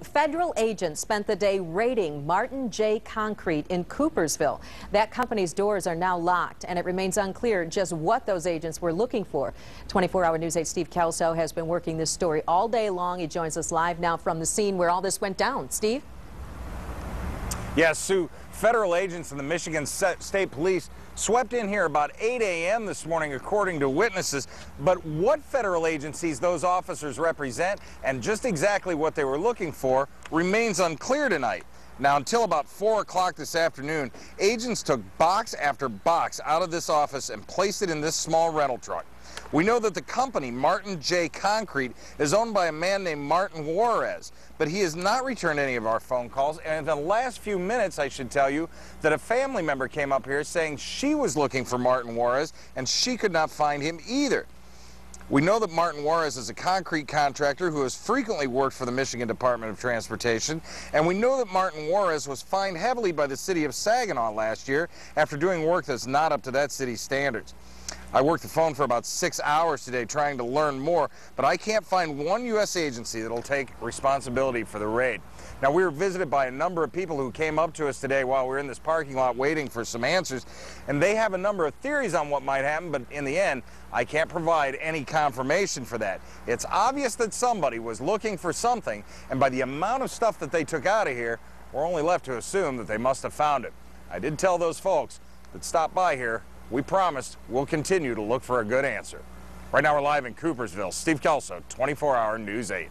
Federal agents spent the day raiding Martin J. Concrete in Coopersville. That company's doors are now locked, and it remains unclear just what those agents were looking for. 24-hour News 8 Steve Kelso has been working this story all day long. He joins us live now from the scene where all this went down. Steve? Yes, Sue, federal agents and the Michigan State Police swept in here about 8 a.m. this morning, according to witnesses. But what federal agencies those officers represent and just exactly what they were looking for remains unclear tonight. Now, until about 4 o'clock this afternoon, agents took box after box out of this office and placed it in this small rental truck. We know that the company, Martin J. Concrete, is owned by a man named Martin Juarez, but he has not returned any of our phone calls. And in the last few minutes, I should tell you that a family member came up here saying she was looking for Martin Juarez and she could not find him either. We know that Martin Juarez is a concrete contractor who has frequently worked for the Michigan Department of Transportation, and we know that Martin Juarez was fined heavily by the city of Saginaw last year after doing work that's not up to that city's standards. I worked the phone for about 6 hours today trying to learn more, but I can't find one U.S. agency that'll take responsibility for the raid. Now, we were visited by a number of people who came up to us today while we were in this parking lot waiting for some answers, and they have a number of theories on what might happen, but in the end, I can't provide any confirmation for that. It's obvious that somebody was looking for something, and by the amount of stuff that they took out of here, we're only left to assume that they must have found it. I did tell those folks that stopped by here, we promised we'll continue to look for a good answer. Right now we're live in Coopersville. Steve Kelso, 24-hour News 8.